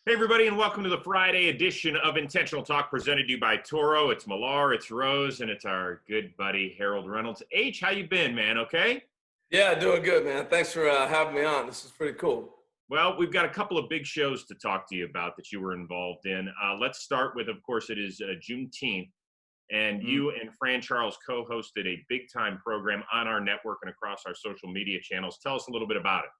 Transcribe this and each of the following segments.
Hey, everybody, and welcome to the Friday edition of Intentional Talk presented to you by Toro. It's Millar, it's Rose, and it's our good buddy, Harold Reynolds. H, how you been, man? Okay? Yeah, doing good, man. Thanks for having me on. This is pretty cool. Well, we've got a couple of big shows to talk to you about that you were involved in. Let's start with, of course, it is Juneteenth, and you and Fran Charles co-hosted a big-time program on our network and across our social media channels. Tell us a little bit about it.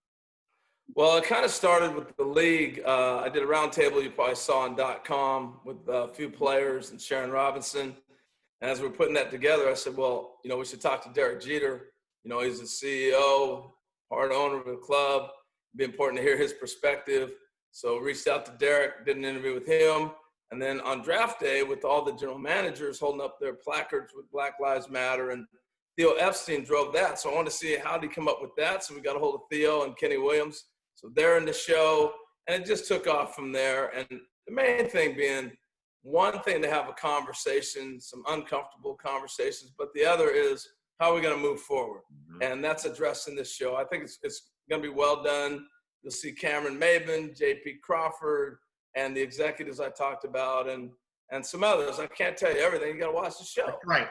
Well, it kind of started with the league. I did a roundtable you probably saw on .com with a few players and Sharon Robinson. And as we were putting that together, I said, well, we should talk to Derek Jeter. He's the CEO, part owner of the club. It'd be important to hear his perspective. So reached out to Derek, did an interview with him. And then on draft day, with all the general managers holding up their placards with Black Lives Matter, and Theo Epstein drove that. So I wanted to see how did he come up with that. So we got a hold of Theo and Kenny Williams. So they're in the show, and it just took off from there. And the main thing being, one thing to have a conversation, some uncomfortable conversations, but the other is how are we going to move forward? And that's addressed in this show. I think it's going to be well done. You'll see Cameron Maben, J.P. Crawford, and the executives I talked about, and some others. I can't tell you everything. You got to watch the show. Right.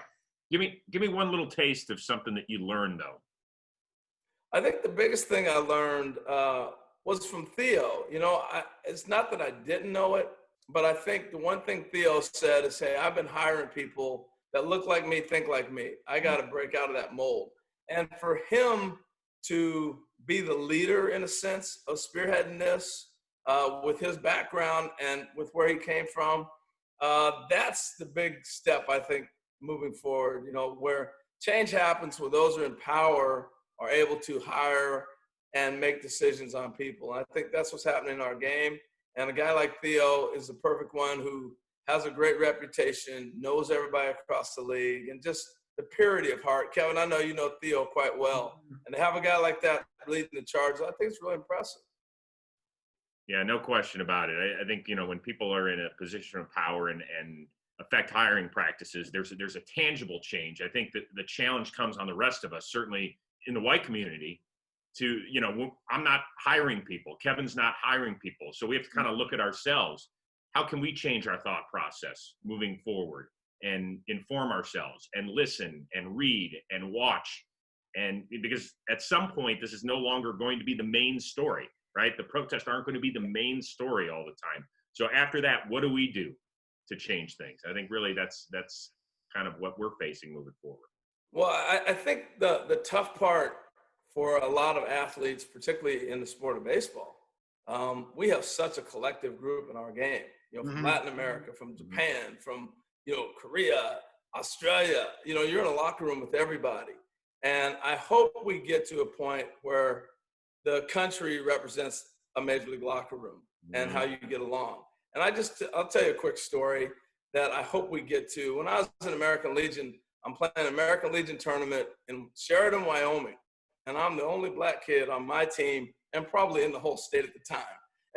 Give me one little taste of something that you learned, though. I think the biggest thing I learned was from Theo. It's not that I didn't know it, but I think the one thing Theo said is, hey, I've been hiring people that look like me, think like me. I got to break out of that mold. And for him to be the leader, in a sense, of spearheading this with his background and with where he came from, that's the big step, I think, moving forward, where change happens where those who are in power are able to hire and make decisions on people. And I think that's what's happening in our game. And a guy like Theo is the perfect one who has a great reputation, knows everybody across the league, and just the purity of heart. Kevin, I know you know Theo quite well. And to have a guy like that leading the charge, I think it's really impressive. Yeah, no question about it. I think, when people are in a position of power and affect hiring practices, there's a tangible change. I think that the challenge comes on the rest of us, certainly in the white community, to, I'm not hiring people. Kevin's not hiring people. So we have to kind of look at ourselves. How can we change our thought process moving forward and inform ourselves and listen and read and watch? And because at some point, this is no longer going to be the main story, right? The protests aren't going to be the main story all the time. So after that, what do we do to change things? I think really that's kind of what we're facing moving forward. Well, I think the tough part for a lot of athletes, particularly in the sport of baseball, we have such a collective group in our game, from Latin America, from Japan, from, Korea, Australia, you're in a locker room with everybody. And I hope we get to a point where the country represents a major league locker room and how you get along. And I'll tell you a quick story that I hope we get to. When I was in American Legion, I'm playing an American Legion tournament in Sheridan, Wyoming. And I'm the only black kid on my team and probably in the whole state at the time.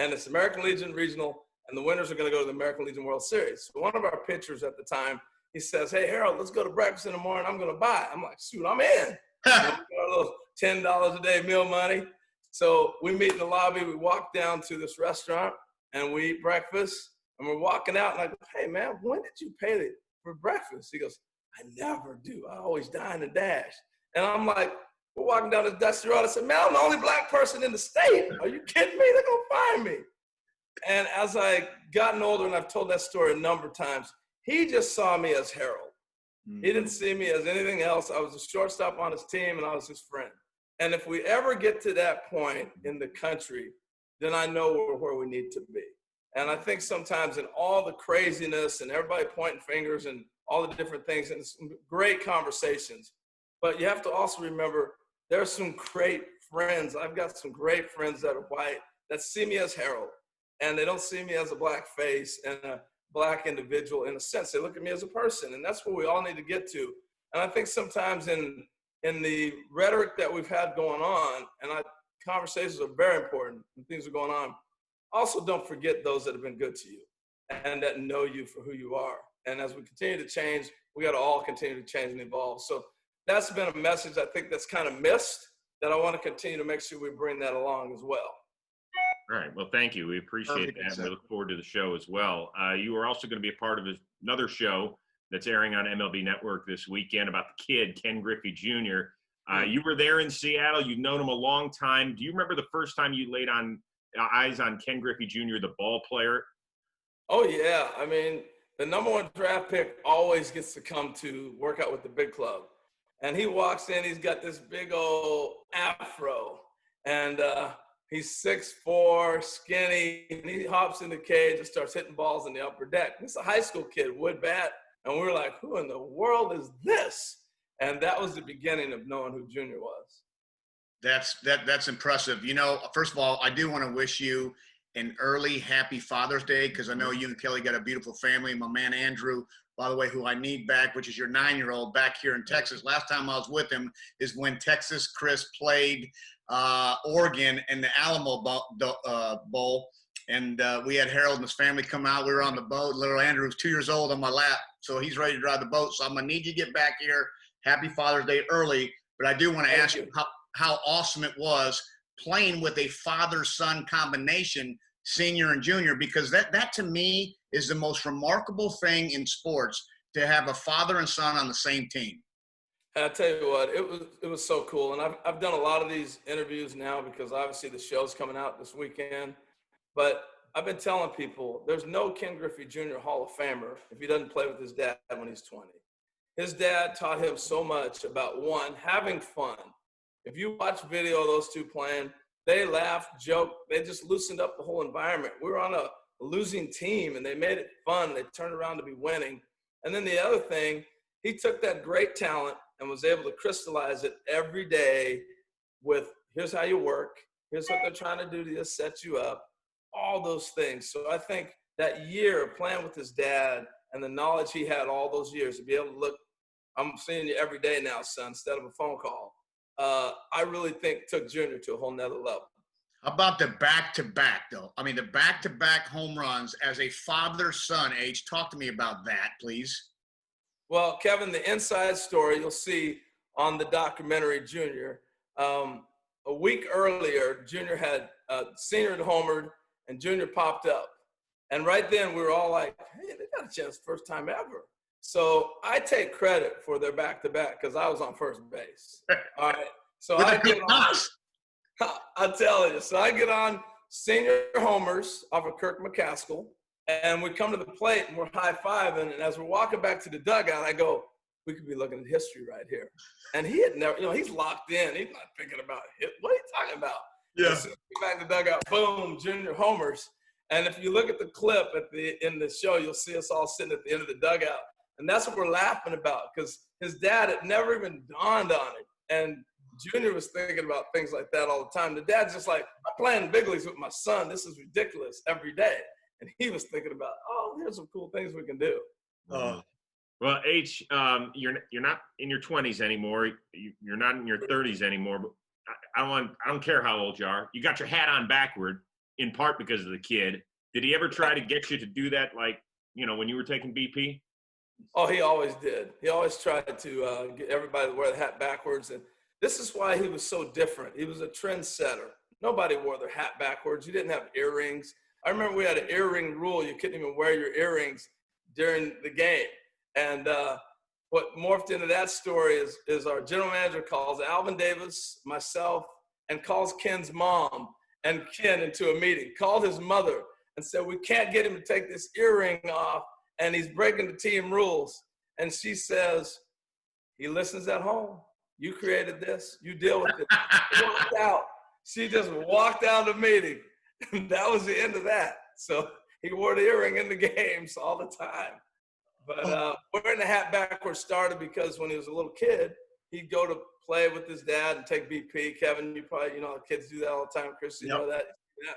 And it's American Legion Regional, and the winners are going to go to the American Legion World Series. So one of our pitchers at the time, he says, hey, Harold, let's go to breakfast in the morning. I'm going to buy. I'm like, shoot, I'm in. We got a little $10 a day meal money. So we meet in the lobby. We walk down to this restaurant, and we eat breakfast. And we're walking out, and I go, hey, man, when did you pay for breakfast? He goes, I never do. I always dine and dash. And I'm like, we're walking down this dusty road. I said, man, I'm the only black person in the state. Are you kidding me? They're going to find me. And as I gotten older, and I've told that story a number of times, he just saw me as Harold. He didn't see me as anything else. I was a shortstop on his team, and I was his friend. And if we ever get to that point in the country, then I know we're where we need to be. And I think sometimes in all the craziness and everybody pointing fingers and all the different things, and some great conversations, but you have to also remember there are some great friends. I've got some great friends that are white that see me as Harold, and they don't see me as a black face and a black individual in a sense. They look at me as a person, and that's what we all need to get to. And I think sometimes in the rhetoric that we've had going on, and conversations are very important and things are going on, also don't forget those that have been good to you and that know you for who you are. And as we continue to change, we got to all continue to change and evolve. So that's been a message I think that's kind of missed that I want to continue to make sure we bring that along as well. All right. Well, thank you. We appreciate that. And we look forward to the show as well. You are also going to be a part of another show that's airing on MLB Network this weekend about the kid, Ken Griffey Jr. You were there in Seattle. You've known him a long time. Do you remember the first time you laid eyes on Ken Griffey Jr., the ball player? Oh, yeah. I mean, the #1 draft pick always gets to come to work out with the big club. And he walks in, he's got this big old afro. And he's 6'4", skinny, and he hops in the cage and starts hitting balls in the upper deck. This is a high school kid, wood bat. And we were like, who in the world is this? And that was the beginning of knowing who Junior was. That's impressive. You know, first of all, I do want to wish you an early happy Father's Day, because I know you and Kelly got a beautiful family. My man Andrew, by the way, who I need back, which is your 9-year-old back here in Texas. Last time I was with him is when Texas Chris played Oregon in the Alamo Bowl. And we had Harold and his family come out. We were on the boat. Little Andrew was 2 years old on my lap, so he's ready to drive the boat. So I'm going to need you to get back here. Happy Father's Day early. But I do want to ask you how awesome it was playing with a father-son combination, senior and junior, because that to me is the most remarkable thing in sports, to have a father and son on the same team. And I tell you what, it was so cool. And I've done a lot of these interviews now because obviously the show's coming out this weekend. But I've been telling people there's no Ken Griffey Jr. Hall of Famer if he doesn't play with his dad when he's 20. His dad taught him so much about, one, having fun. If you watch video of those two playing, they laughed, joked, they just loosened up the whole environment. We were on a losing team, and they made it fun. They turned around to be winning. And then the other thing, he took that great talent and was able to crystallize it every day with, here's how you work, here's what they're trying to do to just set you up, all those things. So I think that year of playing with his dad and the knowledge he had all those years to be able to look, I'm seeing you every day now, son, instead of a phone call. I really think took Junior to a whole nother level. How about the back-to-back, though? I mean, the back-to-back home runs as a father-son age. Talk to me about that, please. Well, Kevin, the inside story you'll see on the documentary Junior. A week earlier, Junior had senior had homered, and Junior popped up. And right then, we were all like, hey, they got a chance first time ever. So I take credit for their back-to-back because I was on first base. All right. So I get on. I'll tell you. So I get on senior homers off of Kirk McCaskill, and we come to the plate, and we're high-fiving. And as we're walking back to the dugout, I go, we could be looking at history right here. And he had never, he's locked in. He's not thinking about it. What are you talking about? Yeah. So back in the dugout, boom, Junior homers. And if you look at the clip in the show, you'll see us all sitting at the end of the dugout. And that's what we're laughing about, because his dad had never even dawned on him. And Junior was thinking about things like that all the time. The dad's just like, I'm playing big leagues with my son. This is ridiculous every day. And he was thinking about, oh, here's some cool things we can do. Well, H, you're not in your 20s anymore. You're not in your 30s anymore. But I don't care how old you are. You got your hat on backward, in part because of the kid. Did he ever try to get you to do that, like, when you were taking BP? Oh, he always did. He always tried to get everybody to wear the hat backwards. And this is why he was so different. He was a trendsetter. Nobody wore their hat backwards. You didn't have earrings. I remember we had an earring rule. You couldn't even wear your earrings during the game. And what morphed into that story is our general manager calls Alvin Davis, myself, and calls Ken's mom and Ken into a meeting, called his mother and said, we can't get him to take this earring off, and he's breaking the team rules. And she says, he listens at home. You created this. You deal with it. He walked out. She just walked out of the meeting. And that was the end of that. So he wore the earring in the games all the time. But wearing the hat backwards started because when he was a little kid, he'd go to play with his dad and take BP. Kevin, you probably, kids do that all the time. Chris, you know that. Yeah.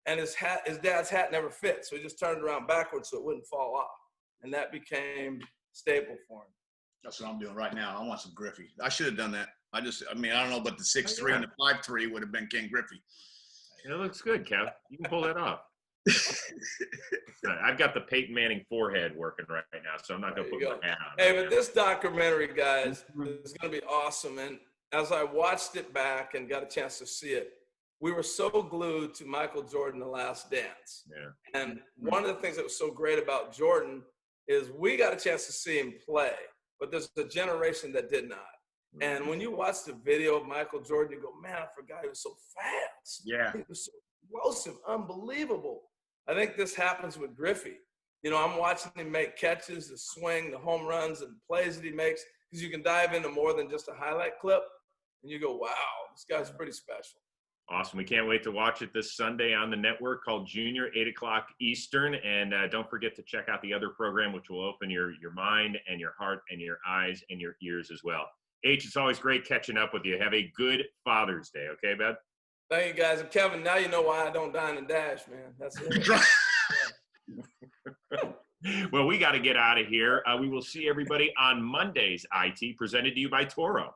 And his dad's hat never fit, so he just turned it around backwards so it wouldn't fall off. And that became staple for him. That's what I'm doing right now. I want some Griffey. I should have done that. I don't know, but the 6'3" and the 5'3" would have been Ken Griffey. It looks good, Kev. You can pull that off. I've got the Peyton Manning forehead working right now, so I'm not going to put my hat on. Hey, but this documentary, guys, is going to be awesome. And as I watched it back and got a chance to see it, we were so glued to Michael Jordan, The Last Dance. Yeah. And one of the things that was so great about Jordan is we got a chance to see him play, but there's a generation that did not. And when you watch the video of Michael Jordan, you go, man, I forgot he was so fast. Yeah. He was so explosive, unbelievable. I think this happens with Griffey. You know, I'm watching him make catches, the swing, the home runs, and plays that he makes, because you can dive into more than just a highlight clip. And you go, wow, this guy's pretty special. Awesome. We can't wait to watch it this Sunday on the network called Junior, 8 o'clock Eastern. And don't forget to check out the other program, which will open your mind and your heart and your eyes and your ears as well. H, it's always great catching up with you. Have a good Father's Day. Okay, bud? Thank you, guys. And Kevin, now you know why I don't dine and dash, man. That's it. Well, we got to get out of here. We will see everybody on Monday's IT, presented to you by Toro.